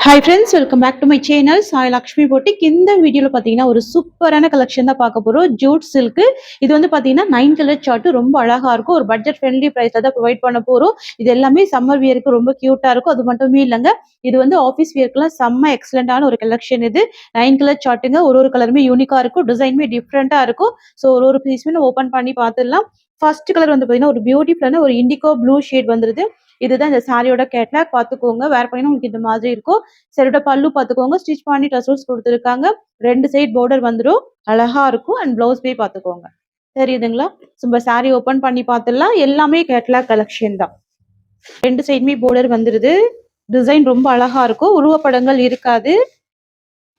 Hi friends, welcome back to my channel Sai Lakshmi boutique. இந்த வீடியோவில் பார்த்தீங்கன்னா ஒரு சூப்பரான கலெக்ஷன் தான் பார்க்க போகிறோம். Jute silk. இது வந்து பார்த்தீங்கன்னா 9 கலர் சார்ட் ரொம்ப அழகாக இருக்கும். ஒரு பட்ஜெட் ஃப்ரெண்ட்லி ப்ரைஸில் தான் ப்ரொவைட் பண்ண போகிறோம். இது எல்லாமே சம்மர் வியருக்கு ரொம்ப க்யூட்டாக இருக்கும். அது மட்டுமே இல்லைங்க, இது வந்து ஆஃபீஸ் வியர்க்குலாம் செம்ம எக்ஸலண்டான ஒரு கலெக்ஷன். இது 9 கலர் சார்ட்டுங்க. ஒரு கலருமே யூனிக்காக இருக்கும், டிசைனுமே டிஃப்ரெண்ட்டாக இருக்கும். ஸோ ஒரு பீஸுமே ஓப்பன் பண்ணி பார்த்துடலாம். ஃபர்ஸ்ட் கலர் வந்து பார்த்தீங்கன்னா ஒரு பியூட்டிஃபுல்லான ஒரு இண்டிகோ ப்ளூ ஷேட் வந்துருது. இதுதான் இந்த சாரியோட கேட்லாக். பார்த்துக்கோங்க, வேர் பண்ணி உங்களுக்கு இந்த மாதிரி இருக்கும். சரியோட பல்லு பார்த்துக்கோங்க, ஸ்டிச் பண்ணி டசல்ஸ் கொடுத்துருக்காங்க. 2 சைட் பார்டர் வந்துடும், அழகா இருக்கும். அண்ட் பிளவுஸ் பே பார்த்துக்கோங்க, தெரியுதுங்களா? நம்ம சாரி ஓப்பன் பண்ணி பார்த்துடலாம். எல்லாமே கேட்லாக் கலெக்ஷன் தான். 2 சைடுமே பார்டர் வந்துருது. டிசைன் ரொம்ப அழகா இருக்கும், உருவப்படங்கள் இருக்காது.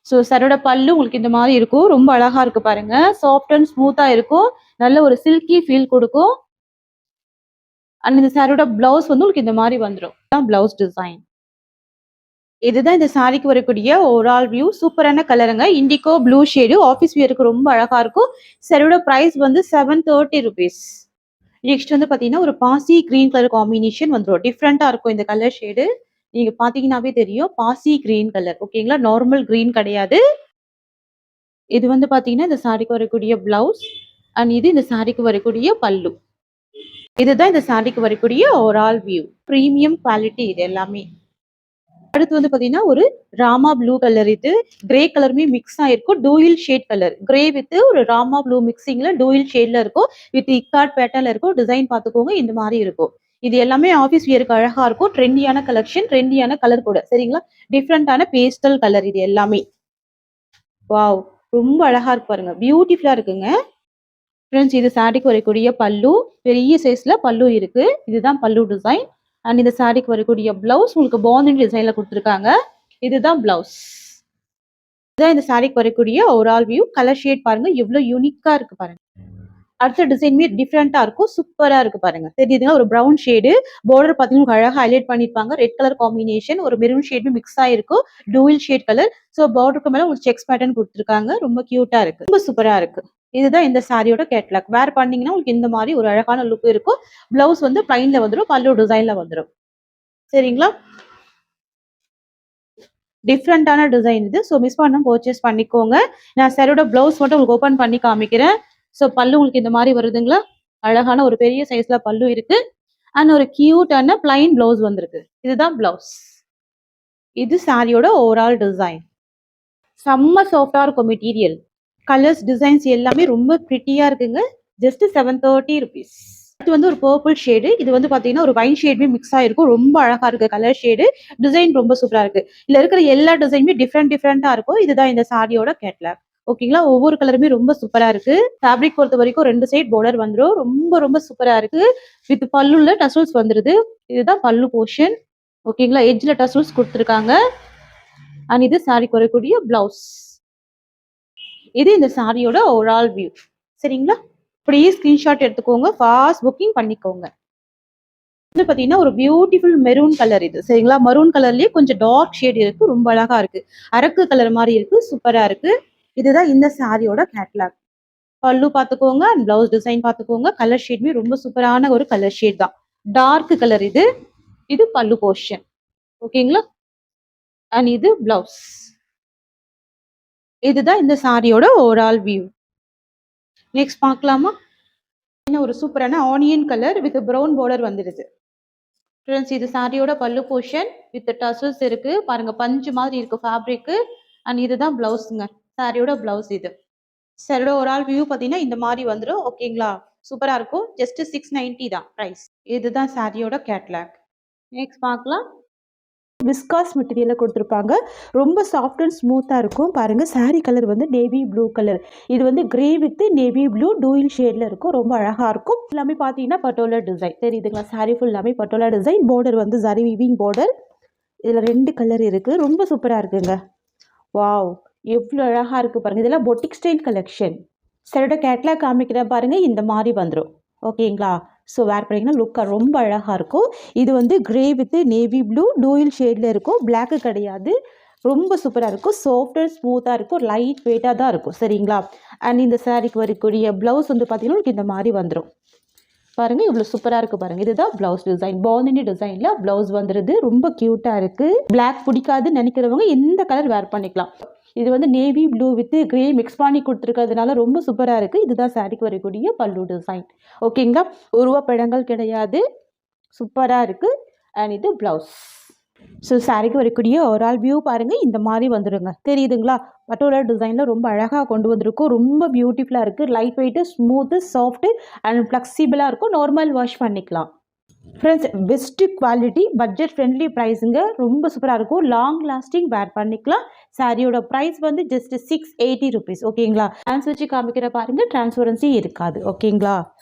ஸோ சரோட பல்லு உங்களுக்கு இந்த மாதிரி இருக்கும், ரொம்ப அழகா இருக்கு பாருங்க. சாஃப்ட் அண்ட் ஸ்மூத்தா இருக்கும், நல்ல ஒரு சில்கி ஃபீல் கொடுக்கும். அண்ட் இந்த சாரியோட பிளவுஸ் வந்து உங்களுக்கு இந்த மாதிரி வந்துடும், பிளவுஸ் டிசைன். இதுதான் இந்த சாரிக்கு வரக்கூடிய ஓவரால் வியூ. சூப்பரான கலருங்க, இண்டிகோ ப்ளூ ஷேடு. ஆஃபீஸ் வியருக்கு ரொம்ப அழகா இருக்கும். சாரியோட பிரைஸ் வந்து 730 rupees. நெக்ஸ்ட் வந்து பாத்தீங்கன்னா ஒரு பாசி கிரீன் கலர் காம்பினேஷன் வந்துடும். டிஃப்ரெண்டா இருக்கும் இந்த கலர் ஷேடு. நீங்க பாத்தீங்கன்னாவே தெரியும், பாசி கிரீன் கலர். ஓகேங்களா, நார்மல் கிரீன் கிடையாது. இது வந்து பாத்தீங்கன்னா இந்த சாரிக்கு வரக்கூடிய பிளவுஸ். அண்ட் இது இந்த சாரிக்கு வரக்கூடிய பல்லு. இதுதான் இந்த சாரிக்கு வரக்கூடிய ஓவரால் வியூ. பிரீமியம் குவாலிட்டி இது எல்லாமே. அடுத்து வந்து பாத்தீங்கன்னா ஒரு ராமா ப்ளூ கலர். இது கிரே கலருமே மிக்ஸ் ஆயிருக்கும். டூயில் ஷேட் கலர், கிரே வித் ஒரு ராமா ப்ளூ மிக்சிங்ல டூயில் ஷேட்ல இருக்கும். வித் இக்கார்ட் பேட்டர்ல இருக்கும். டிசைன் பார்த்துக்கோங்க, இந்த மாதிரி இருக்கும். இது எல்லாமே ஆஃபீஸ் வியருக்கு அழகா இருக்கும். ட்ரெண்டியான கலெக்ஷன், ட்ரெண்டியான கலர் கூட, சரிங்களா? டிஃப்ரெண்டான பேஸ்டல் கலர் இது எல்லாமே. வாவ், ரொம்ப அழகா இருக்கு பாருங்க, பியூட்டிஃபுல்லா இருக்குங்க. ஃப்ரெண்ட்ஸ், இது சாரிக்கு வரக்கூடிய பல்லு. பெரிய சைஸ்ல பல்லு இருக்கு. இதுதான் பல்லு டிசைன். அண்ட் இந்த சாரிக்கு வரக்கூடிய பிளவுஸ் உங்களுக்கு பாந்தினி டிசைன்ல கொடுத்துருக்காங்க. இதுதான் பிளவுஸ். இதுதான் இந்த சாரிக்கு வரக்கூடிய ஓவரால் வியூ. கலர் ஷேட் பாருங்க, எவ்வளவு யூனிக்கா இருக்கு பாருங்க. அடுத்த டிசைனுமே டிஃப்ரெண்டா இருக்கும், சூப்பரா இருக்கு பாருங்க. தெரியுதுங்களா? ஒரு ப்ரௌன் ஷேடு பார்டர் பாத்தீங்கன்னா அழகா ஹைலைட் பண்ணிருப்பாங்க. ரெட் கலர் காம்பினேஷன், ஒரு மெரூன் ஷேடும் மிக்ஸ் ஆயிருக்கும். டூயில் ஷேட் கலர். ஸோ பார்டருக்கு மேல ஒரு செக்ஸ் பேட்டர்ன் கொடுத்துருக்காங்க. ரொம்ப கியூட்டா இருக்கு, ரொம்ப சூப்பரா இருக்கு. இதுதான் இந்த சாரியோட கேட்லாக். வேர் பண்ணீங்கன்னா உங்களுக்கு இந்த மாதிரி ஒரு அழகான லுக் இருக்கும். பிளவுஸ் வந்து பிளைன்ல வந்துடும், பல்லு டிசைன்ல வந்துடும். சரிங்களா? டிஃப்ரெண்டான டிசைன் இது. ஸோ மிஸ் பண்ண பர்ச்சேஸ் பண்ணிக்கோங்க. நான் சாரியோட பிளவுஸ் மட்டும் உங்களுக்கு ஓப்பன் பண்ணி காமிக்கிறேன். ஸோ பல்லு உங்களுக்கு இந்த மாதிரி வருதுங்களா? அழகான ஒரு பெரிய சைஸ்ல பல்லு இருக்கு. அண்ட் ஒரு கியூட்டான பிளைன் பிளவுஸ் வந்திருக்கு. இதுதான் பிளவுஸ். இது சாரியோட ஓவரால் டிசைன். செம்ம சாஃப்டா இருக்கும் மெட்டீரியல். கலர்ஸ் டிசைன்ஸ் எல்லாமே ரொம்ப பிரிட்டியா இருக்குங்க. Just 730 rupees. இது வந்து ஒரு பர்பிள் ஷேடு. இது வந்து பாத்தீங்கன்னா ஒரு வைன் ஷேடுமே மிக்ஸ் ஆயிருக்கும். ரொம்ப அழகா இருக்கு கலர் ஷேடு. டிசைன் ரொம்ப சூப்பரா இருக்கு. இதுல இருக்கிற எல்லா டிசைனுமே டிஃப்ரெண்டா இருக்கும். இதுதான் இந்த சாரியோட கேட்லாக். ஓகேங்களா? ஒவ்வொரு கலருமே ரொம்ப சூப்பரா இருக்கு. ஃபேப்ரிக் பொறுத்த வரைக்கும் 2 சைட் பார்டர் வந்துடும். ரொம்ப சூப்பரா இருக்கு. வித் பல்லுல டசல்ஸ் வந்துருது. இதுதான் பல்லு போர்ஷன். ஓகேங்களா? எட்ஜ்ல டசல்ஸ் கொடுத்துருக்காங்க. அண்ட் இது சாரிக்கு வரக்கூடிய பிளவுஸ். இது இந்த சாரியோட ஓவரால் வியூ. சரிங்களா? இப்படியே ஸ்கிரீன்ஷாட் எடுத்துக்கோங்க, ஃபாஸ்ட் புக்கிங் பண்ணிக்கோங்க. வந்து பாத்தீங்கன்னா ஒரு பியூட்டிஃபுல் மெரூன் கலர் இது. சரிங்களா? மரூன் கலர்லயே கொஞ்சம் டார்க் ஷேட் இருக்கு, ரொம்ப அழகா இருக்கு. அரக்கு கலர் மாதிரி இருக்கு, சூப்பரா இருக்கு. இதுதான் இந்த சாரியோட கேட்லாக். பல்லு பாத்துக்கோங்க, அண்ட் பிளவுஸ் டிசைன் பாத்துக்கோங்க. கலர் ஷேட்மே ரொம்ப சூப்பரான ஒரு கலர் ஷேட் தான். டார்க் கலர் இது. இது பல்லு போர்ஷன். ஓகேங்களா? அண்ட் இது பிளவுஸ். இதுதான் இந்த சாரியோட ஓவரால் வியூ. நெக்ஸ்ட் பார்க்கலாமா? ஒரு சூப்பரான onion colour with brown border வந்துடுது. ஃப்ரெண்ட்ஸ், இது சாரியோட பல்லு போர்ஷன் வித் டசல்ஸ் இருக்கு பாருங்க, பஞ்சு மாதிரி இருக்கு ஃபேப்ரிக். அண்ட் இதுதான் பிளவுஸ்ங்க, சாரியோட பிளவுஸ். இது சாரியோட ஒரு ஆல் வியூ பார்த்தீங்கன்னா இந்த மாதிரி வந்துடும். ஓகேங்களா? சூப்பரா இருக்கும். ஜஸ்ட் 690 தான் பிரைஸ். இதுதான் சாரியோட கேட்லாக். நெக்ஸ்ட் பார்க்கலாம். விஸ்காஸ் மெட்டீரியல்ல கொடுத்துருப்பாங்க. ரொம்ப சாஃப்ட் அண்ட் ஸ்மூத்தாக இருக்கும் பாருங்க. சாரி கலர் வந்து நேவி ப்ளூ கலர். இது வந்து கிரே வித் நேவி ப்ளூ டூயில் ஷேட்ல இருக்கும். ரொம்ப அழகா இருக்கும். எல்லாமே பார்த்தீங்கன்னா பட்டோலா டிசைன். தெரியுதுங்களா? சாரி ஃபுல்லாமே பட்டோலா டிசைன். பார்டர் வந்து ஜரி வீவிங் பார்டர். இதில் 2 கலர் இருக்கு. ரொம்ப சூப்பராக இருக்குங்க. வாவ், எவ்வளோ அழகா இருக்கு பாருங்க. இதெல்லாம் பொட்டிக் ஸ்டைல் கலெக்ஷன். சாரியோட கேட்லாக் காமிக்கிறேன் பாருங்க, இந்த மாதிரி வந்துடும். ஓகேங்களா? ஸோ வேர் பண்ணிங்கன்னா லுக்காக ரொம்ப அழகாக இருக்கும். இது வந்து கிரே வித் நேவி ப்ளூ டூயில் ஷேடில் இருக்கும். பிளாக்கு கிடையாது. ரொம்ப சூப்பராக இருக்கும். சாஃப்ட் அண்ட் ஸ்மூத்தாக இருக்கும். லைட் வெயிட்டாக தான் இருக்கும். சரிங்களா? அண்ட் இந்த சாரிக்கு வரக்கூடிய ப்ளவுஸ் வந்து பார்த்தீங்கன்னா இந்த மாதிரி வந்துடும். பாருங்க இவ்வளோ சூப்பராக இருக்குது பாருங்க. இதுதான் ப்ளவுஸ் டிசைன். பாந்தினி டிசைனில் ப்ளவுஸ் வந்துடுது. ரொம்ப க்யூட்டாக இருக்குது. பிளாக் பிடிக்காதுன்னு நினைக்கிறவங்க எந்த கலர் வேர் பண்ணிக்கலாம். இது வந்து navy blue with grey mix பண்ணி கொடுத்துருக்கிறதுனால ரொம்ப சூப்பராக இருக்குது. இதுதான் சாரிக்கு வரக்கூடிய பல்லு டிசைன். ஓகேங்களா, உருவப்படங்கள் கிடையாது. சூப்பராக இருக்குது. அண்ட் இது ப்ளவுஸ். ஸோ சாரிக்கு வரக்கூடிய ஓவரால் வியூ பாருங்கள் இந்த மாதிரி வந்துடுங்க. தெரியுதுங்களா? பட்டோலா டிசைனில் ரொம்ப அழகாக கொண்டு வந்திருக்கும். ரொம்ப பியூட்டிஃபுல்லாக இருக்குது. Light weight, smooth, soft and ஃப்ளெக்சிபிளாக இருக்கும். நார்மல் வாஷ் பண்ணிக்கலாம். Friends, best quality, budget friendly ப்ரைஸுங்க. ரொம்ப சூப்பராக இருக்கும். லாங் லாஸ்டிங் வேர் பண்ணிக்கலாம். சாரியோட ப்ரைஸ் வந்து ஜஸ்ட் 680 rupees. ஓகேங்களா? ஹேண்ட்ஸ் வச்சு காமிக்கிற பாருங்கள், டிரான்ஸ்பரன்சி இருக்காது. ஓகேங்களா?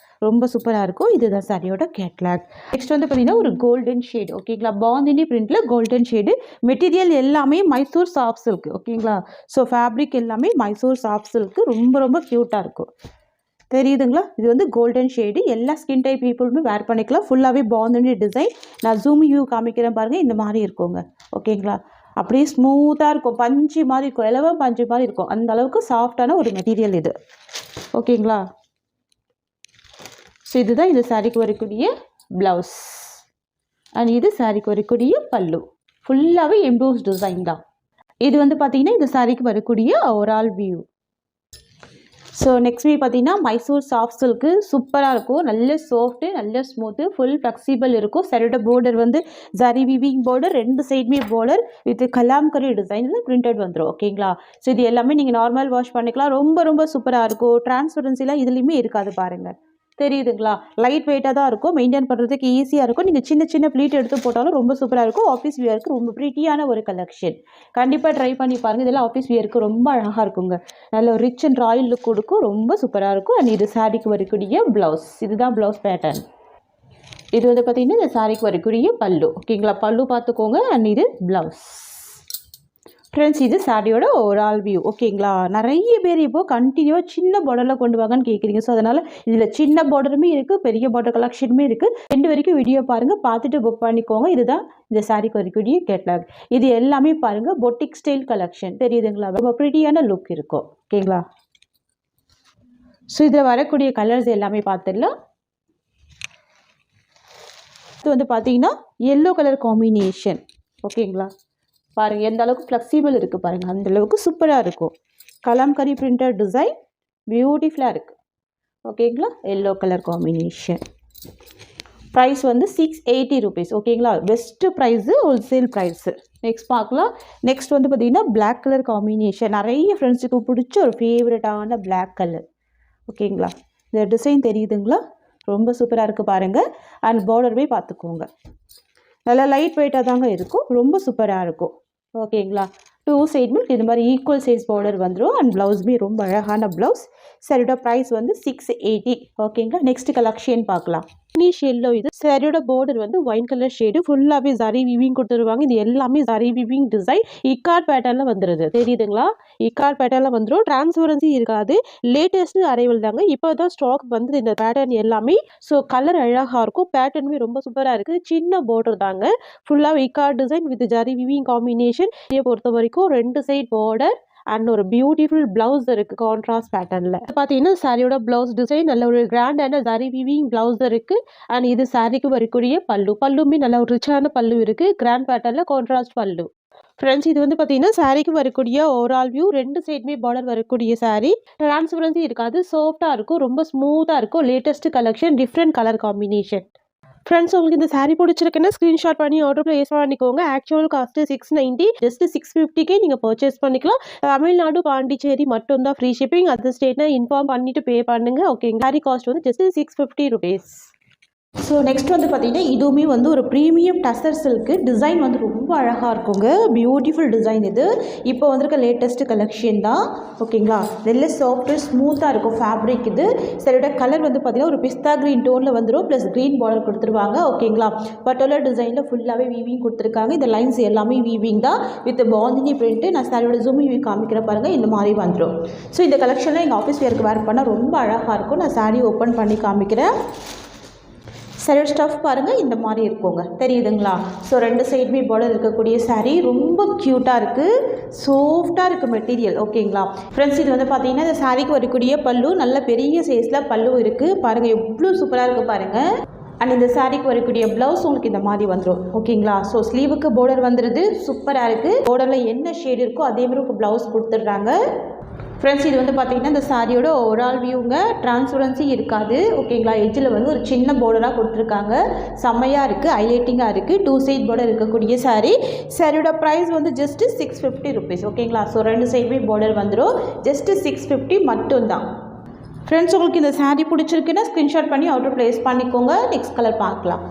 ரொம்ப சூப்பராக இருக்கும். இதுதான் சாரியோட கேட்லாக். நெக்ஸ்ட் வந்து பார்த்தீங்கன்னா ஒரு கோல்டன் ஷேடு. ஓகேங்களா? பாந்தினி பிரிண்ட்ல கோல்டன் ஷேடு. மெட்டீரியல் எல்லாமே மைசூர் சாஃப்ட் சில்க். ஓகேங்களா? ஸோ ஃபேப்ரிக் எல்லாமே மைசூர் சாஃப்ட் சில்க். ரொம்ப ரொம்ப க்யூட்டாக இருக்கும். தெரியுதுங்களா? இது வந்து கோல்டன் ஷேடு. எல்லா ஸ்கின் டைப் பீப்புளுமே வேர் பண்ணிக்கலாம். ஃபுல்லாகவே பாந்தினி டிசைன். நான் ஜூம் வியூ காமிக்கிறேன் பாருங்கள். இந்த மாதிரி இருக்குங்க. ஓகேங்களா? அப்படியே ஸ்மூத்தாக இருக்கும். பஞ்சு மாதிரி இருக்கும். எலவம் பஞ்சு மாதிரி இருக்கும். அந்த அளவுக்கு சாஃப்டான ஒரு மெட்டீரியல் இது. ஓகேங்களா? ஸோ இதுதான் இந்த சாரிக்கு வரக்கூடிய ப்ளவுஸ். அண்ட் இது சாரிக்கு வரக்கூடிய பல்லு. ஃபுல்லாகவே எம்போஸ் டிசைன் தான். இது வந்து பார்த்தீங்கன்னா இந்த சாரிக்கு வரக்கூடிய ஓவரால் வியூ. ஸோ நெக்ஸ்ட் பார்த்தீங்கன்னா மைசூர் சாஃப்ட் சில்க்கு. சூப்பராக இருக்கும். நல்ல சாஃப்ட்டு, நல்ல ஸ்மூத்து, ஃபுல் ஃப்ளெக்சிபிள் இருக்கும். சாரியோட பார்டர் வந்து ஜரி வீவிங் பார்டர். 2 சைடுமே பார்டர் வித் கலாம்கரி டிசைனில் பிரிண்டட் வந்துடும். ஓகேங்களா? ஸோ இது எல்லாமே நீங்கள் நார்மல் வாஷ் பண்ணிக்கலாம். ரொம்ப ரொம்ப சூப்பராக இருக்கும். டிரான்ஸ்பரன்சிலாம் இதுலேயுமே இருக்காது பாருங்கள். தெரியுதுங்களா? லைட் வெயிட்டாக தான் இருக்கும். மெயின்டைன் பண்ணுறதுக்கு ஈஸியாக இருக்கும். நீங்கள் சின்ன சின்ன ப்ளீட் எடுத்து போட்டாலும் ரொம்ப சூப்பராக இருக்கும். ஆஃபீஸ் வியருக்கு ரொம்ப ப்ரீட்டியான ஒரு கலெக்ஷன். கண்டிப்பாக ட்ரை பண்ணி பாருங்கள். இதெல்லாம் ஆஃபீஸ் வியருக்கு ரொம்ப அழகாக இருக்குங்க. நல்ல ஒரு ரிச் அண்ட் ராயல் லுக் கொடுக்கும். ரொம்ப சூப்பராக இருக்கும். அண்ட் இது சாரிக்கு வரக்கூடிய ப்ளவுஸ். இதுதான் ப்ளவுஸ் பேட்டர்ன். இது வந்து பார்த்திங்கன்னா இந்த சாரிக்கு வரக்கூடிய பல்லு. ஓகேங்களா? பல்லு பார்த்துக்கோங்க. அண்ட் இது ப்ளவுஸ். ஃப்ரெண்ட்ஸ், இது சாரியோட ஓவரால் வியூ. ஓகேங்களா? நிறைய பேர் இப்போது கண்டினியூவாக சின்ன பார்டரில் கொண்டு வாங்கன்னு கேட்குறீங்க. ஸோ அதனால் இதில் சின்ன பார்டருமே இருக்குது, பெரிய பார்டர் கலெக்ஷனுமே இருக்குது. 2 வரைக்கும் வீடியோ பாருங்கள். பார்த்துட்டு புக் பண்ணிக்கோங்க. இதுதான் இந்த சாரிக்கு வரக்கூடிய கேட்லாக். இது எல்லாமே பாருங்கள் பொட்டிக் ஸ்டைல் கலெக்ஷன். தெரியுதுங்களா? ரொம்ப ப்ரிட்டியான லுக் இருக்கும். ஓகேங்களா? ஸோ இதில் வரக்கூடிய கலர்ஸ் எல்லாமே பார்த்துடலாம். இது வந்து பார்த்தீங்கன்னா எல்லோ கலர் காம்பினேஷன். ஓகேங்களா? பாருங்கள் எந்த அளவுக்கு ஃப்ளெக்சிபிள் இருக்குது பாருங்கள். அந்தளவுக்கு சூப்பராக இருக்கும். கலாம்கரி பிரிண்டட் டிசைன் பியூட்டிஃபுல்லாக இருக்குது. ஓகேங்களா? Yellow colour combination. ப்ரைஸ் வந்து 680 rupees. ஓகேங்களா? Best price, wholesale price. Next பார்க்கலாம். நெக்ஸ்ட் வந்து பார்த்திங்கன்னா பிளாக் கலர் காம்பினேஷன். நிறைய ஃப்ரெண்ட்ஸுக்கு பிடிச்ச ஒரு ஃபேவரட்டான பிளாக் கலர். ஓகேங்களா? இந்த டிசைன் தெரியுதுங்களா? ரொம்ப சூப்பராக இருக்குது பாருங்கள். அண்ட் பார்டருமே பார்த்துக்கோங்க. நல்லா லைட் வெயிட்டாக தாங்க இருக்கும். ரொம்ப சூப்பராக இருக்கும். ஓகேங்களா? 2 சைடுமே இது மாதிரி ஈக்குவல் சைஸ் பார்டர் வந்துடும். அண்ட் ப்ளவுஸுமே ரொம்ப அழகான ப்ளவுஸ். சரியோட ப்ரைஸ் வந்து 680. ஓகேங்களா? நெக்ஸ்ட் கலெக்ஷன் பார்க்கலாம். Finish yellow. இது சாரியோட பார்டர் வந்து ஒயின் கலர் ஷேடு. ஃபுல்லாகவே ஜரி வீவிங் கொடுத்துருவாங்க. இது எல்லாமே ஜரி வீவிங் டிசைன். இக்கார்ட் பேட்டர்னில் வந்துடுது. தெரியுதுங்களா? இக்கார்ட் பேட்டர்னில் வந்துடும். டிரான்ஸ்பரன்சி இருக்காது. லேட்டஸ்ட் அரைவல் தாங்க. இப்போ தான் ஸ்டாக் வந்து இந்த பேட்டர்ன் எல்லாமே. ஸோ கலர் அழகாக இருக்கும். பேட்டர்னுமே ரொம்ப சூப்பராக இருக்குது. சின்ன பார்டர் தாங்க. ஃபுல்லாக ikat design with zari weaving combination. இதை பொறுத்த வரைக்கும் 2 சைட் பார்டர் அண்ட் ஒரு பியூட்டிஃபுல் பிளவுஸ் இருக்குது கான்ட்ராஸ்ட் பேட்டர்னில். பார்த்தீங்கன்னா சாரியோட பிளவுஸ் டிசைன் நல்ல ஒரு கிராண்டான ஜரி வீவிங் பிளவுஸ் இருக்குது. அண்ட் இது சாரிக்கு வரக்கூடிய பல்லு. பல்லுமே நல்ல ஒரு ரிச்சான பல்லு இருக்குது. கிராண்ட் பேட்டர்னில் கான்ட்ராஸ்ட் பல்லு. ஃப்ரெண்ட்ஸ், இது வந்து பார்த்தீங்கன்னா சாரிக்கு வரக்கூடிய ஓவரால் வியூ. 2 சைடுமே பார்டர் வரக்கூடிய சாரி. டிரான்ஸ்பரன்சி இருக்காது. சாஃப்டாக இருக்கும். ரொம்ப ஸ்மூத்தாக இருக்கும். Latest collection. Different colour combination. Friends, உங்களுக்கு இந்த சாரீ பிடிச்சிருக்குன்னா ஸ்க்ரீன்ஷாட் பண்ணி ஆர்டர் ப்ளேஸ் பண்ணிக்கோங்க. Actual cost 690. ஜஸ்ட் 650 நீங்கள் பர்ச்சேஸ் பண்ணிக்கலாம். தமிழ்நாடு, பாண்டிச்சேரி மட்டும்தான் ஃப்ரீ ஷிப்பிங். அதர் ஸ்டேட்னா இன்ஃபார்ம் பண்ணிவிட்டு பே பண்ணுங்கள். ஓகேங்க. சாரீ காஸ்ட் வந்து ஜஸ்ட் 650 rupees. ஸோ நெக்ஸ்ட் வந்து பார்த்திங்கன்னா இதுவுமே வந்து ஒரு ப்ரீமியம் டசர் சில்க்கு. டிசைன் வந்து ரொம்ப அழகாக இருக்குங்க. பியூட்டிஃபுல் டிசைன் இது. இப்போ வந்திருக்க லேட்டஸ்ட் கலெக்ஷன் தான். ஓகேங்களா? நல்ல சாஃப்ட்டு ஸ்மூத்தாக இருக்கும் ஃபேப்ரிக் இது. சரியோட கலர் வந்து பார்த்திங்கன்னா ஒரு பிஸ்தா க்ரீன் டோனில் வந்துடும். ப்ளஸ் க்ரீன் பார்டர் கொடுத்துருவாங்க. ஓகேங்களா? பட்டோலா டிசைனில் ஃபுல்லாகவே வீவிங் கொடுத்துருக்காங்க. இந்த லைன்ஸ் எல்லாமே வீவிங் தான் வித் பாந்தினி பிரிண்ட்டு. நான் சாரியோட ஜூம் வீவிங் காமிக்கிற பாருங்கள். இந்த மாதிரி வந்துடும். ஸோ இந்த கலெக்ஷனில் எங்கள் ஆஃபீஸ் வேருக்கு வேர் பண்ணால் ரொம்ப அழகாக இருக்கும். நான் சாரி ஓப்பன் பண்ணி காமிக்கிறேன். சாரியோட ஸ்டஃப் பாருங்கள் இந்த மாதிரி இருக்குங்க. தெரியுதுங்களா? ஸோ 2 சைடுமே பார்டர் இருக்கக்கூடிய சாரீ ரொம்ப க்யூட்டாக இருக்குது. சாஃப்டாக இருக்குது மெட்டீரியல். ஓகேங்களா ஃப்ரெண்ட்ஸ், இது வந்து பார்த்தீங்கன்னா இந்த சாரீக்கு வரக்கூடிய பல்லு நல்ல பெரிய சைஸில் பல்லு இருக்குது. பாருங்கள் எவ்வளோ சூப்பராக இருக்குது பாருங்கள். அண்ட் இந்த சாரீக்கு வரக்கூடிய ப்ளவுஸ் உங்களுக்கு இந்த மாதிரி வந்துடும். ஓகேங்களா, ஸோ ஸ்லீவுக்கு பார்டர் வந்துடுது. சூப்பராக இருக்குது. பார்டரில் என்ன ஷேடு இருக்கோ அதே மாதிரி உங்களுக்கு ப்ளவுஸ் கொடுத்துட்றாங்க. ஃப்ரெண்ட்ஸ், இது வந்து பார்த்தீங்கன்னா இந்த சாரியோட ஓவரால் வியூங்க. டிரான்ஸ்பரன்சி இருக்காது. ஓகேங்களா, எஜ்ஜில் வந்து ஒரு சின்ன பார்டராக கொடுத்துருக்காங்க. செம்மையாக இருக்குது, ஹைலைட்டிங்காக இருக்குது. 2 சைட் பார்டர் இருக்கக்கூடிய சாரியோட ப்ரைஸ் வந்து ஜஸ்ட்டு 650 ருபீஸ். ஓகேங்களா, ஸோ 2 சைடுமே பார்டர் வந்துடும். ஜஸ்ட்டு 650 மட்டும்தான். ஃப்ரெண்ட்ஸ், உங்களுக்கு இந்த சாரீ பிடிச்சிருக்குன்னா ஸ்க்ரீன்ஷாட் பண்ணி ஆர்டர் ப்ளேஸ் பண்ணிக்கோங்க. நெக்ஸ்ட் கலர் பார்க்கலாம்.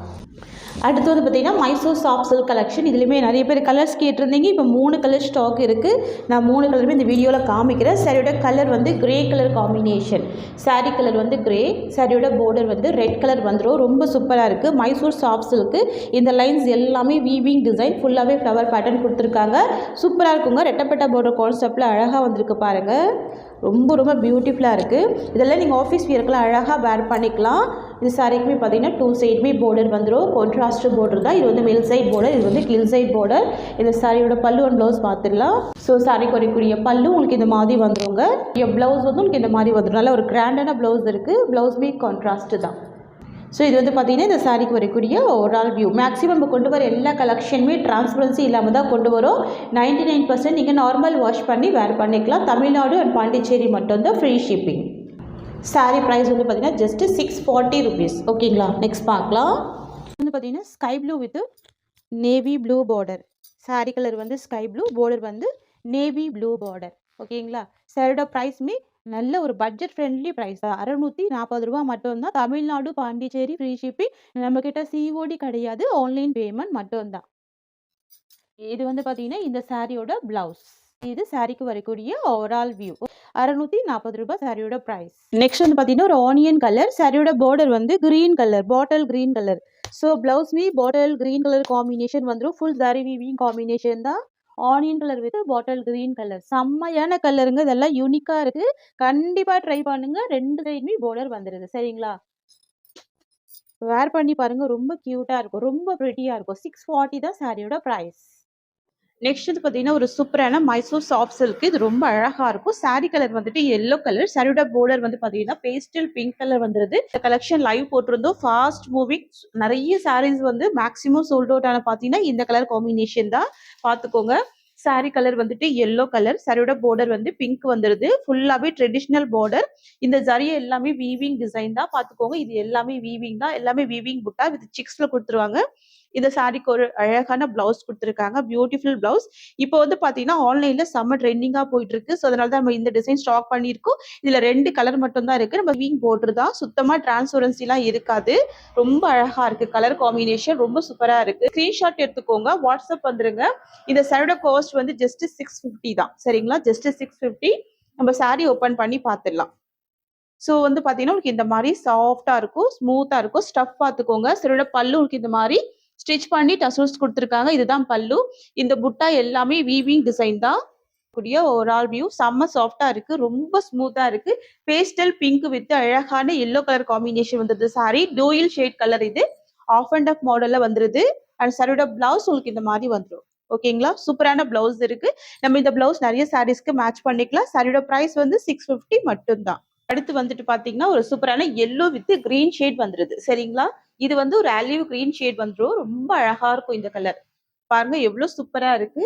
அடுத்து வந்து பார்த்திங்கன்னா மைசூர் சாஃப்ட் சில்க் கலெக்ஷன். இதுலேயுமே நிறைய பேர் கலர்ஸ் கேட்டிருந்தீங்க. இப்போ 3 கலர் ஸ்டாக் இருக்குது. நான் 3 கலருமே இந்த வீடியோவில் காமிக்கிறேன். சாரியோட கலர் வந்து grey colour combination. Sari colour வந்து கிரே, சாரியோட பார்டர் வந்து ரெட் கலர் வந்துடும். ரொம்ப சூப்பராக இருக்குது. Mysore soft silk. இந்த லைன்ஸ் எல்லாமே வீவிங் டிசைன், ஃபுல்லாகவே ஃப்ளவர் பேட்டர்ன் கொடுத்துருக்காங்க. சூப்பராக இருக்குங்க. ரெட்டப்பட்ட பார்டர் கான்செப்டில் அழகாக வந்திருக்கு பாருங்கள். ரொம்ப ரொம்ப பியூட்டிஃபுல்லாக இருக்குது. இதெல்லாம் நீங்கள் ஆஃபீஸ் வியர்க்கெலாம் அழகாக வேர் பண்ணிக்கலாம். இது சாரிக்குமே பார்த்தீங்கன்னா 2 சைடுமே பார்டர் வந்துடும். கான்ட்ராஸ்ட் பார்டர் தான். இது வந்து மேல் சைட் பார்டர், இது வந்து கீழ் சைட் பார்டர். இந்த சாரியோட பல்லு அண்ட் ப்ளவுஸ் பார்த்துடலாம். ஸோ சாரிக்கு வரக்கூடிய பல்லு உங்களுக்கு இந்த மாதிரி வந்துடுங்க. ப்ளவுஸ் வந்து உங்களுக்கு இந்த மாதிரி வந்துடும். நல்ல ஒரு கிராண்டான ப்ளவுஸ் இருக்குது. ப்ளவுஸுமே கான்ட்ராஸ்ட்டு தான். ஸோ இது வந்து பார்த்திங்கன்னா இந்த சாரிக்கு வரக்கூடிய ஓவரால் வியூ. மேக்ஸிமம் நம்ம கொண்டு வர எல்லா கலெக்ஷனுமே டிரான்ஸ்பரன்சி இல்லாமல் தான் கொண்டு வரும். 99% நீங்கள் நார்மல் வாஷ் பண்ணி வேர் பண்ணிக்கலாம். தமிழ்நாடு அண்ட் பாண்டிச்சேரி மட்டும்தான் ஃப்ரீ ஷிப்பிங். சாரீ ப்ரைஸ் வந்து பார்த்திங்கன்னா ஜஸ்ட்டு 640 ருபீஸ். ஓகேங்களா, நெக்ஸ்ட் பார்க்கலாம். வந்து பார்த்திங்கன்னா sky blue with navy blue border. Sari colour வந்து ஸ்கை ப்ளூ, பார்டர் வந்து நேவி ப்ளூ பார்டர். ஓகேங்களா, சாரியோட ப்ரைஸுமே நல்ல ஒரு பட்ஜெட் ஃப்ரெண்ட்லி ப்ரைஸ் தான். 640 ரூபா மட்டும்தான். Tamil Nadu Pondicherry free shipping. நம்மக்கிட்ட சிஓடி கிடையாது, ஆன்லைன் பேமெண்ட் மட்டும்தான். இது வந்து பார்த்தீங்கன்னா இந்த சாரியோட ப்ளவுஸ். இது சாரிக்கு வரக்கூடிய ஓவரால் வியூ. 640 ரூபாய் சாரியோட ப்ரைஸ். நெக்ஸ்ட் வந்து பார்த்தீங்கன்னா ஒரு ஆனியன் கலர். சாரியோட பார்டர் வந்து green colour, bottle green colour. So ப்ளவுஸ்மே பாட்டில் கிரீன் கலர் காம்பினேஷன் வந்துடும். ஃபுல் சாரி வீவிங் காம்பினேஷன் தான். Onion colour with bottle green colour. செம்மையான கலருங்க. இதெல்லாம் யூனிக்காக இருக்குது. கண்டிப்பாக ட்ரை பண்ணுங்க. 2 சைடுமே பார்டர் வந்துடுது. சரிங்களா, வேர் பண்ணி பாருங்க. ரொம்ப க்யூட்டாக இருக்கும், ரொம்ப ப்ரிட்டியாக இருக்கும். 640 தான் சாரியோட ப்ரைஸ். நெக்ஸ்ட் வந்து பார்த்தீங்கன்னா ஒரு சூப்பரான மைசூர் சாஃப்ட் சில்க். இது ரொம்ப அழகாக இருக்கும். சாரி கலர் வந்துட்டு எல்லோ கலர். சாரியோட பார்டர் வந்து பார்த்தீங்கன்னா பேஸ்டல் பிங்க் கலர் வந்துருது. இந்த கலெக்ஷன் லைவ் போட்டிருந்தோம். Fast moving. நிறைய சாரீஸ் வந்து மேக்ஸிமம் சோல்ட் அவுட் ஆன பார்த்தீங்கன்னா இந்த கலர் காம்பினேஷன் தான். பார்த்துக்கோங்க. சாரி கலர் வந்துட்டு எல்லோ கலர். சாரியோட பார்டர் வந்து பிங்க் வந்துருது. ஃபுல்லாகவே ட்ரெடிஷ்னல் பார்டர். இந்த ஜரியை எல்லாமே வீவிங் டிசைன் தான். பார்த்துக்கோங்க. இது எல்லாமே வீவிங் தான். எல்லாமே வீவிங் புட்டா வித் சிக்ஸ்ல கொடுத்துருவாங்க. இந்த சாரிக்கு ஒரு அழகான பிளவுஸ் கொடுத்துருக்காங்க. Beautiful blouse. இப்போ வந்து பார்த்தீங்கன்னா ஆன்லைனில் செம்ம ட்ரெண்டிங்காக போயிட்டு இருக்கு. ஸோ அதனால தான் நம்ம இந்த டிசைன் ஸ்டாக் பண்ணியிருக்கோம். இதில் 2 கலர் மட்டும் தான் இருக்கு. நம்ம வீங் போர்டர் தான். சுத்தமாக டிரான்ஸ்பரன்சிலாம் இருக்காது. ரொம்ப அழகா இருக்கு. கலர் காம்பினேஷன் ரொம்ப சூப்பரா இருக்கு. ஸ்கிரீன்ஷாட் எடுத்துக்கோங்க, வாட்ஸ்அப் வந்துருங்க. இந்த சாரியோட காஸ்ட் வந்து ஜஸ்ட் 650 தான். சரிங்களா, ஜஸ்ட் 650. நம்ம சாரி ஓப்பன் பண்ணி பார்த்துடலாம். ஸோ வந்து பார்த்தீங்கன்னா உங்களுக்கு இந்த மாதிரி சாஃப்டா இருக்கும், ஸ்மூத்தா இருக்கும். ஸ்டஃப் பார்த்துக்கோங்க. சாரியோட பல்லு உங்களுக்கு இந்த மாதிரி ஸ்டிச் பண்ணி டசல்ஸ் கொடுத்துருக்காங்க. இதுதான் பல்லு. இந்த புட்டா எல்லாமே வீவிங் டிசைன் தான். கூடிய ஓவரால் வியூ செம்ம சாஃப்டா இருக்கு. ரொம்ப ஸ்மூத்தா இருக்கு. பேஸ்டல் பிங்க் வித் அழகான எல்லோ கலர் காம்பினேஷன் வந்துருது. Sorry dual shade colour. இது ஆஃப் அண்ட் ஆஃப் மாடல்ல வந்துருது. அண்ட் சாரியோட பிளவுஸ் உங்களுக்கு இந்த மாதிரி வந்துடும். ஓகேங்களா, சூப்பரான பிளவுஸ் இருக்கு. நம்ம இந்த பிளவுஸ் நிறைய சாரீஸ்க்கு மேட்ச் பண்ணிக்கலாம். சாரியோட பிரைஸ் வந்து 650 மட்டும்தான். அடுத்து வந்துட்டு பாத்தீங்கன்னா ஒரு சூப்பரான எல்லோ வித் கிரீன் ஷேட் வந்துருது. சரிங்களா, இது வந்து ஒரு ஆலிவ் கிரீன் ஷேட் வந்துடும். ரொம்ப அழகா இருக்கும் இந்த கலர். பாருங்க எவ்வளவு சூப்பரா இருக்கு.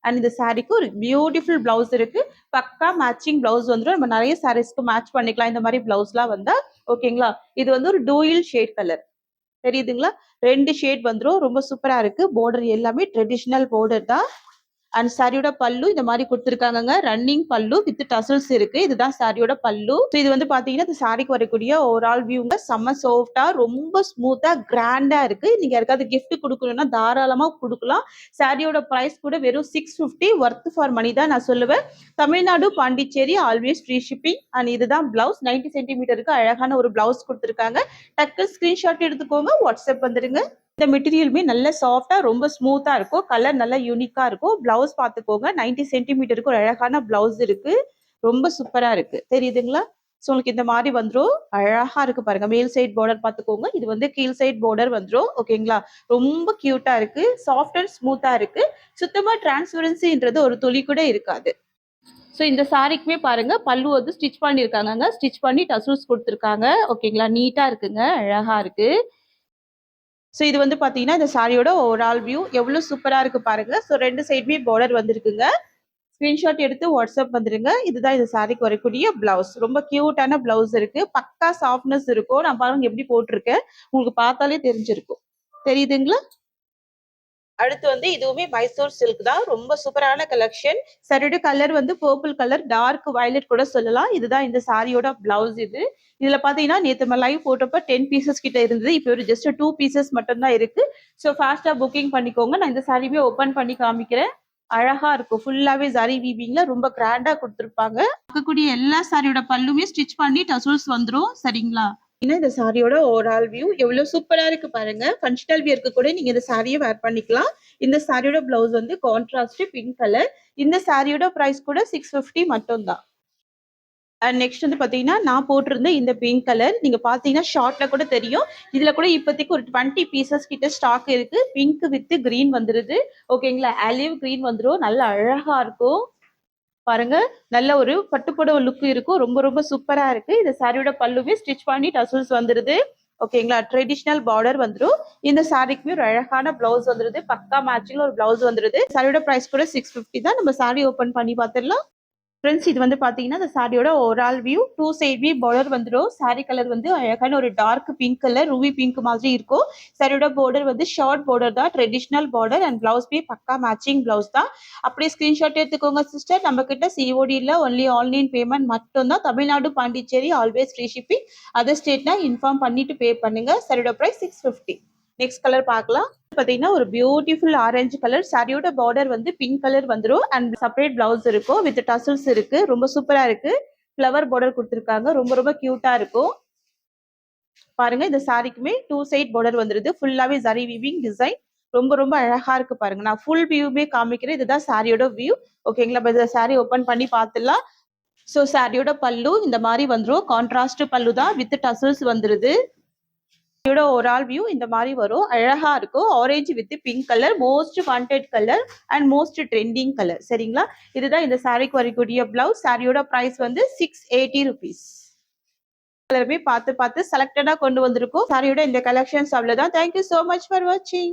அண்ட் இந்த சாரிக்கு ஒரு பியூட்டிஃபுல் பிளவுஸ் இருக்கு. பக்கா மேட்சிங் பிளவுஸ் வந்துடும். நம்ம நிறைய சாரீஸ்க்கு மேட்ச் பண்ணிக்கலாம் இந்த மாதிரி பிளவுஸ்லாம் வந்தா. ஓகேங்களா, இது வந்து ஒரு டூயல் ஷேட் கலர். தெரியுதுங்களா, 2 ஷேட் வந்துடும். ரொம்ப சூப்பரா இருக்கு. பார்டர் எல்லாமே ட்ரெடிஷ்னல் பார்டர் தான். அண்ட் சாரியோட பல்லு இந்த மாதிரி கொடுத்துருக்காங்க. ரன்னிங் பல்லு வித் டசல்ஸ் இருக்கு. இதுதான் சாரியோட பல்லு. இது வந்து பாத்தீங்கன்னா இந்த சாரிக்கு வரக்கூடிய ஓவரால் வியூங்க செம்ம சாஃப்டா, ரொம்ப ஸ்மூத்தா, கிராண்டா இருக்கு. நீங்க யாருக்காவது கிஃப்ட் கொடுக்கணும்னா தாராளமா கொடுக்கலாம். சாரியோட பிரைஸ் கூட வெறும் 650. ஒர்த் ஃபார் மணி தான் நான் சொல்லுவேன். Tamil Nadu Pondicherry always free shipping. And இதுதான் பிளவுஸ். 90 சென்டிமீட்டருக்கு அழகான ஒரு பிளவுஸ் கொடுத்துருக்காங்க. டக்கு ஸ்கிரீன்ஷாட் எடுத்துக்கோங்க, வாட்ஸ்அப் வந்துருங்க. இந்த மெட்டீரியலுமே நல்ல சாஃப்டா, ரொம்ப ஸ்மூத்தா இருக்கும். கலர் நல்ல யூனிக்கா இருக்கும். பிளவுஸ் பார்த்துக்கோங்க. 90 சென்டிமீட்டருக்கு ஒரு அழகான பிளவுஸ் இருக்கு. ரொம்ப சூப்பரா இருக்கு. தெரியுதுங்களா, ஸோ உங்களுக்கு இந்த மாதிரி வந்துரும். அழகா இருக்கு பாருங்க. மேல் சைட் பார்டர் பார்த்துக்கோங்க. இது வந்து கீழ் சைட் பார்டர் வந்துரும். ஓகேங்களா? ரொம்ப கியூட்டா இருக்கு. சாஃப்ட் அண்ட் ஸ்மூத்தா இருக்கு. சுத்தமா டிரான்ஸ்பரன்சின்றது ஒரு துளி கூட இருக்காது. ஸோ இந்த சாரிக்குமே பாருங்க பல்லு வந்து ஸ்டிச் பண்ணியிருக்காங்க. ஸ்டிச் பண்ணி டசல்ஸ் கொடுத்துருக்காங்க. ஓகேங்களா? நீட்டா இருக்குங்க. அழகா இருக்கு. ஸோ இது வந்து பாத்தீங்கன்னா இந்த சாரியோட ஓவரால் வியூ எவ்வளவு சூப்பரா இருக்கு பாருங்க. ஸோ 2 சைடுமே பார்டர் வந்திருக்குங்க. ஸ்கிரீன்ஷாட் எடுத்து வாட்ஸ்அப் வந்துருங்க. இதுதான் இந்த சாரிக்கு வரக்கூடிய பிளவுஸ். ரொம்ப கியூட்டான பிளவுஸ் இருக்கு. பக்கா சாஃப்ட்னஸ் இருக்கும். நான் பாருங்க எப்படி போட்டிருக்கேன். உங்களுக்கு பார்த்தாலே தெரிஞ்சிருக்கும். தெரியுதுங்களா? அடுத்து வந்து இதுவுமே மைசூர் சில்க் தான். ரொம்ப சூப்பரான கலெக்ஷன். சாரியோட கலர் வந்து பர்பிள் கலர், டார்க் வயலட் கூட சொல்லலாம். இதுதான் இந்த சாரியோட பிளவுஸ் இது. இதுல பாத்தீங்கன்னா நேத்து நம்ம லைவ் போட்டப்ப 10 பீசஸ் கிட்ட இருந்தது. இப்போ ஒரு ஜஸ்ட் 2 பீசஸ் மட்டும் தான் இருக்கு. ஸோ ஃபாஸ்டா புக்கிங் பண்ணிக்கோங்க. நான் இந்த சாரியுமே ஓபன் பண்ணி காமிக்கிறேன். அழகா இருக்கும். ஃபுல்லாவே ஜரி வீவிங்ல ரொம்ப கிராண்டா கொடுத்துருப்பாங்க. பார்க்கக்கூடிய எல்லா சாரியோட பல்லுமே ஸ்டிச் பண்ணி டசல்ஸ் வந்துரும். சரிங்களா? இந்த சாரியோட ஓவரால் வியூ எவ்வளவு சூப்பரா இருக்கு பாருங்க. ஃபங்க்ஷனல் வியர்க்கு கூட நீங்க இந்த சாரியை வேர் பண்ணிக்கலாம். இந்த சாரியோட பிளவுஸ் வந்து கான்ட்ராஸ்ட் பிங்க் கலர். இந்த சாரியோட பிரைஸ் கூட 650 மட்டும் தான். அண்ட் நெக்ஸ்ட் வந்து பாத்தீங்கன்னா நான் போட்டிருந்த இந்த பிங்க் கலர் நீங்க பாத்தீங்கன்னா ஷார்ட்ல கூட தெரியும். இதுல கூட இப்போதைக்கு ஒரு 20 பீசஸ் கிட்ட ஸ்டாக் இருக்கு. பிங்க் வித் கிரீன் வந்துருது. ஓகேங்களா? ஆலிவ் கிரீன் வந்துரும். நல்ல அழகா இருக்கும். பாருங்க. நல்ல ஒரு பட்டுப்புடவை லுக் இருக்கும். ரொம்ப ரொம்ப சூப்பரா இருக்கு. இந்த சாரியோட பல்லுவே ஸ்டிச் பண்ணி டசல்ஸ் வந்துருது. ஓகேங்களா? ட்ரெடிஷனல் பார்டர் வந்துரும். இந்த சாரிக்குமே ஒரு அழகான பிளவுஸ் வந்துருது. பக்கா மேட்சிங்ல ஒரு பிளவுஸ் வந்துருது. சாரியோட பிரைஸ் கூட 650 தான். நம்ம சாரி ஓபன் பண்ணி பார்த்துடலாம். ஃப்ரெண்ட்ஸ் இது வந்து பாத்தீங்கன்னா இந்த சாரியோட ஓவரால் வியூ 2 சைடுமே பார்டர் வந்துடும். சாரி கலர் வந்து அழகான ஒரு dark pink colour ruby pink மாதிரி இருக்கும். சாரியோட பார்டர் வந்து ஷார்ட் பார்டர் தான். ட்ரெடிஷனல் பார்டர் அண்ட் பிளவுஸ் பே பக்கா மேட்சிங் பிளவுஸ் தான். அப்படியே ஸ்கிரீன்ஷாட் எடுத்துக்கோங்க சிஸ்டர். நம்ம கிட்ட சிஓடி இல்ல, ஒன்லி ஆன்லைன் பேமெண்ட் மட்டும் தான். Tamil Nadu, Pondicherry always free shipping. Other ஸ்டேட்னா இன்ஃபார்ம் பண்ணிட்டு பே பண்ணுங்க. சாரியோட பிரைஸ் 650. நெக்ஸ்ட் கலர் பார்க்கலாம். பாத்தீங்கன்னா ஒரு பியூட்டிஃபுல் ஆரஞ்சு கலர். சாரியோட பார்டர் வந்து பிங்க் கலர் வந்துரும் அண்ட் செப்பரேட் பிளவுஸ் இருக்கும் வித் டசல்ஸ் இருக்கு. ரொம்ப சூப்பரா இருக்கு. ஃப்ளவர் பார்டர் கொடுத்துருக்காங்க. ரொம்ப ரொம்ப கியூட்டா இருக்கும். பாருங்க இந்த சாரிக்குமே 2 சைட் பார்டர் வந்துருது. ஃபுல்லாவே ஜரி வீவிங் டிசைன். ரொம்ப ரொம்ப அழகா இருக்கு பாருங்க. நான் ஃபுல் வியூமே காமிக்கிறேன். இதுதான் சாரியோட வியூ. ஓகேங்களா? இந்த சாரி ஓபன் பண்ணி பார்த்துடலாம். ஸோ சாரியோட பல்லு இந்த மாதிரி வந்துரும். கான்ட்ராஸ்ட் பல்லு தான் வித் டசல்ஸ் வந்துருது. இதோட ஓவரால் வியூ இந்த மாதிரி வரும். அழகா இருக்கும். Orange with pink colour. Most wanted colour and most trending colour. சரிங்களா? இதுதான் இந்த சாரிக்கு வரக்கூடிய பிளவுஸ். சாரியோட பிரைஸ் வந்து 680 rupees. கலருமே பார்த்து பார்த்து செலக்டடா கொண்டு வந்திருக்கும். சாரியோட இந்த கலெக்ஷன்ஸ் அவ்வளவுதான். Thank you so much for watching.